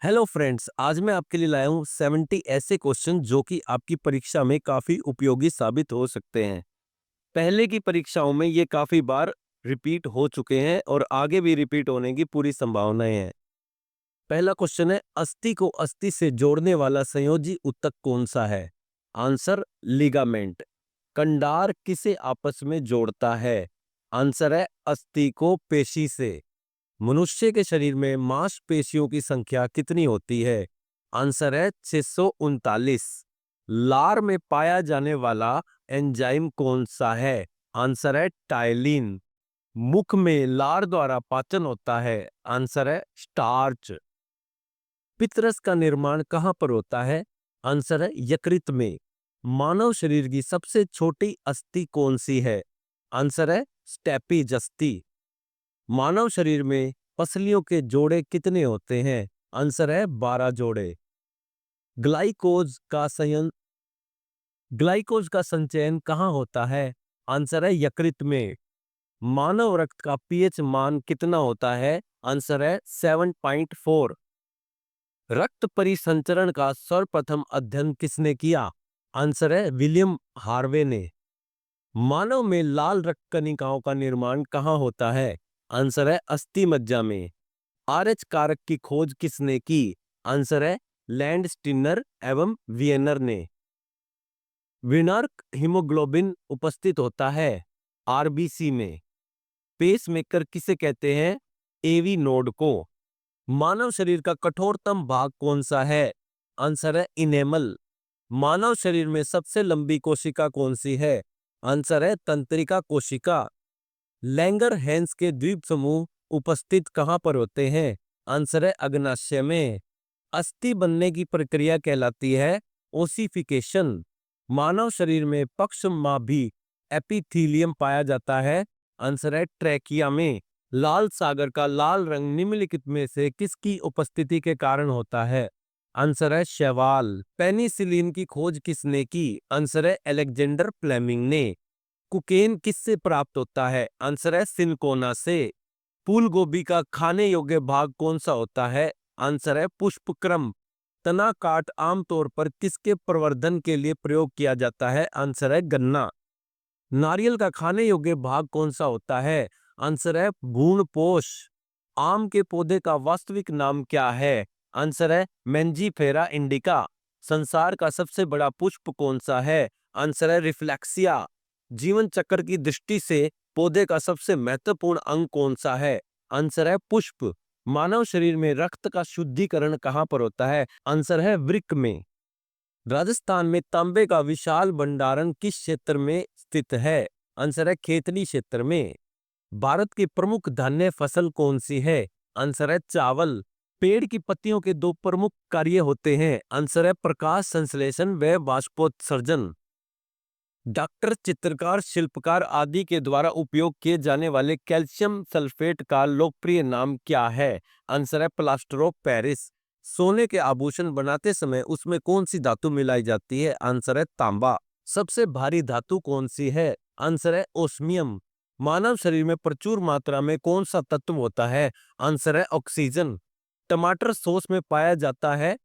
Hello friends, आज मैं आपके लिए लाया हूँ 70 ऐसे क्वेश्चन जो कि आपकी परीक्षा में काफी उपयोगी साबित हो सकते हैं। पहले की परीक्षाओं में ये काफी बार रिपीट हो चुके हैं और आगे भी रिपीट होने की पूरी संभावनाएं हैं। पहला क्वेश्चन है, अस्थि को अस्थि से जोड़ने वाला संयोजी ऊतक कौन सा है? Answer, ligament. कंडार किसे आपस में जोड़ता है? आंसर है, अस्थि को पेशी से। मनुष्य के शरीर में मांसपेशियों की संख्या कितनी होती है? आंसर है 639। लार में पाया जाने वाला एंजाइम कौन सा है? आंसर है टाइलिन। मुख में लार द्वारा पाचन होता है। आंसर है स्टार्च। पितरस का निर्माण कहाँ पर होता है? आंसर है यकृत में। मानव शरीर की सबसे छोटी अस्थि कौन सी है? आंसर है स्टेपीज अस्थि। मानव शरीर में पसलियों के जोड़े कितने होते हैं? आंसर है 12 जोड़े। ग्लाइकोज का संयन ग्लाइकोज का संचयन कहाँ होता है? आंसर है यकृत में। मानव रक्त का पीएच मान कितना होता है? आंसर है 7.4। रक्त परिसंचरण का सर्वप्रथम अध्ययन किसने किया? आंसर है विलियम हार्वे ने। मानव में लाल रक्त कणिकाओं का निर्माण कहाँ होता है? आंसर है अस्थि मज्जा में। आरएच कारक की खोज किसने की? आंसर है लैंड स्टिनर एवं वियनर ने। विनर्क हीमोग्लोबिन उपस्थित होता है आरबीसी में। पेसमेकर किसे कहते हैं? एवी नोड को। मानव शरीर का कठोरतम भाग कौन सा है? आंसर है इनेमल। मानव शरीर में सबसे लंबी कोशिका कौन सी है? आंसर है तंत्रिका कोशिका। लैंगर हैंस के द्वीप समूह उपस्थित कहाँ पर होते हैं? आंसर है अग्नाशय में। अस्थि बनने की प्रक्रिया कहलाती है ओसिफिकेशन। मानव शरीर में पक्षमाभी एपिथीलियम पाया जाता है। आंसर है ट्रैकिया में। लाल सागर का लाल रंग निम्नलिखित में से किसकी उपस्थिति के कारण होता है? आंसर है शैवाल। पेनिसिलिन की खोज किसने की? आंसर है अलेक्जेंडर फ्लेमिंग ने। कुकेन किससे प्राप्त होता है? आंसर है सिनकोना से। फूल गोभी का खाने योग्य भाग कौन सा होता है? आंसर है पुष्पक्रम। तना काट आमतौर पर किसके प्रवर्धन के लिए प्रयोग किया जाता है? आंसर है गन्ना। नारियल का खाने योग्य भाग कौन सा होता है? आंसर है भ्रूणपोष। आम के पौधे का वास्तविक नाम क्या है? आंसर है मेंजीफेरा इंडिका। संसार का सबसे बड़ा पुष्प कौन सा है? आंसर है रिफ्लेक्सिया। जीवन चक्र की दृष्टि से पौधे का सबसे महत्वपूर्ण अंग कौन सा है? आंसर है पुष्प। मानव शरीर में रक्त का शुद्धिकरण कहाँ पर होता है? आंसर है वृक्क में। राजस्थान में तांबे का विशाल भंडारण किस क्षेत्र में स्थित है? आंसर है खेतली क्षेत्र में। भारत की प्रमुख धान्य फसल कौन सी है? आंसर है चावल। पेड़ की पत्तियों के दो प्रमुख कार्य होते हैं। आंसर है प्रकाश संश्लेषण व बाष्पोत्सर्जन। डॉक्टर, चित्रकार, शिल्पकार आदि के द्वारा उपयोग किए जाने वाले कैल्शियम सल्फेट का लोकप्रिय नाम क्या है? आंसर है प्लास्टर ऑफ पेरिस। सोने के आभूषण बनाते समय उसमें कौन सी धातु मिलाई जाती है? आंसर है तांबा। सबसे भारी धातु कौन सी है? आंसर है ओस्मियम। मानव शरीर में प्रचुर मात्रा में कौन सा तत्व होता है? आंसर है ऑक्सीजन। टमाटर सॉस में पाया जाता है।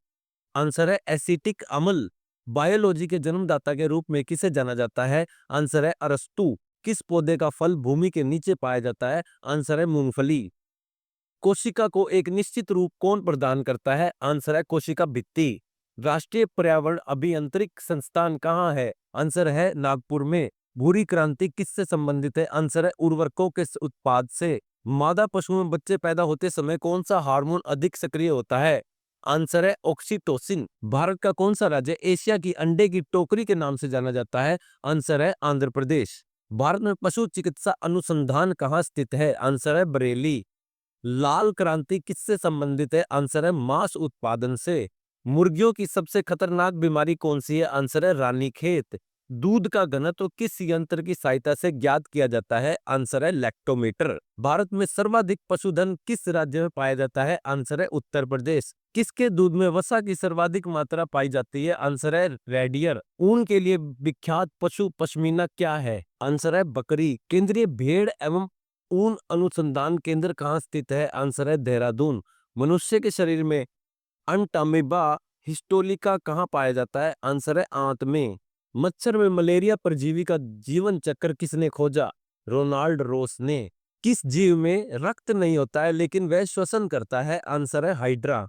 आंसर है एसिटिक अम्ल। बायोलॉजी के जन्मदाता के रूप में किसे जाना जाता है? आंसर है अरस्तु। किस पौधे का फल भूमि के नीचे पाया जाता है? आंसर है मूंगफली। कोशिका को एक निश्चित रूप कौन प्रदान करता है? आंसर है कोशिका भित्ति। राष्ट्रीय पर्यावरण अभियांत्रिक संस्थान कहाँ है? आंसर है नागपुर में। भूरी क्रांति किससे संबंधित है? आंसर है उर्वरकों के उत्पाद से। मादा पशु में बच्चे पैदा होते समय कौन सा हार्मोन अधिक सक्रिय होता है? आंसर है ऑक्सीटोसिन। भारत का कौन सा राज्य एशिया की अंडे की टोकरी के नाम से जाना जाता है? आंसर है आंध्र प्रदेश। भारत में पशु चिकित्सा अनुसंधान कहाँ स्थित है? आंसर है बरेली। लाल क्रांति किससे संबंधित है? आंसर है मांस उत्पादन से। मुर्गियों की सबसे खतरनाक बीमारी कौन सी है? आंसर है रानीखेत। दूध का घनत्व किस यंत्र की सहायता से ज्ञात किया जाता है? आंसर है लैक्टोमीटर। भारत में सर्वाधिक पशुधन किस राज्य में पाया जाता है? आंसर है उत्तर प्रदेश। किसके दूध में वसा की सर्वाधिक मात्रा पाई जाती है? आंसर है रेडियर। ऊन के लिए विख्यात पशु पश्मीना क्या है? आंसर है बकरी। केंद्रीय भेड़ एवं ऊन अनुसंधान केंद्र कहाँ स्थित है? आंसर है देहरादून। मनुष्य के शरीर में अंट अमीबा हिस्टोलिका कहाँ पाया जाता है? आंसर है आंत में। मच्छर में मलेरिया परजीवी का जीवन चक्र किसने खोजा? रोनाल्ड रोस ने। किस जीव में रक्त नहीं होता है लेकिन वह श्वसन करता है? आंसर है हाइड्रा।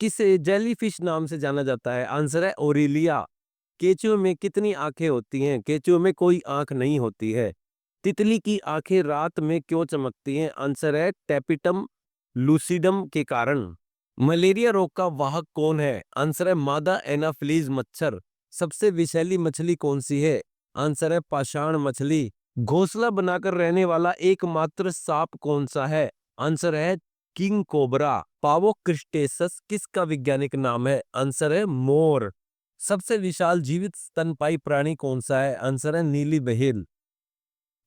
किसे जेलीफिश नाम से जाना जाता है? आंसर है ओरिलिया। केचुए में कितनी आंखें होती हैं? केचुए में कोई आंख नहीं होती है। तितली की आंखें रात में क्यों चमकती हैं? आंसर है टेपिटम लूसिडम के कारण। मलेरिया रोग का वाहक कौन है? आंसर है मादा एनाफिलीज मच्छर। सबसे विषैली मछली कौन सी है? आंसर है पाषाण मछली। घोंसला बनाकर रहने वाला एकमात्र सांप कौन सा है? आंसर है किंग कोबरा। पावो क्रिस्टेसस किसका वैज्ञानिक नाम है? आंसर है मोर। सबसे विशाल जीवित स्तनपायी प्राणी कौन सा है? आंसर है नीली बहेल।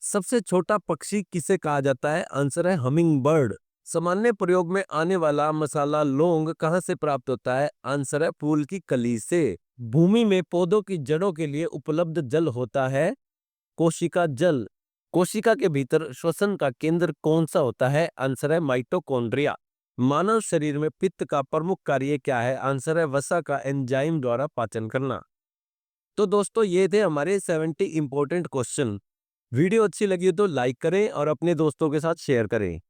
सबसे छोटा पक्षी किसे कहा जाता है? आंसर है हमिंग बर्ड। सामान्य प्रयोग में आने वाला मसाला लौंग कहाँ से प्राप्त होता है? आंसर है फूल की कली से। भूमि में पौधों की जड़ों के लिए उपलब्ध जल होता है कोशिका जल। कोशिका के भीतर श्वसन का केंद्र कौन सा होता है? आंसर है माइटोकॉन्ड्रिया। मानव शरीर में पित्त का प्रमुख कार्य क्या है? आंसर है वसा का एंजाइम द्वारा पाचन करना। तो दोस्तों ये थे हमारे 70 इंपॉर्टेंट क्वेश्चन। वीडियो अच्छी लगी हो तो लाइक करें और अपने दोस्तों के साथ शेयर करें।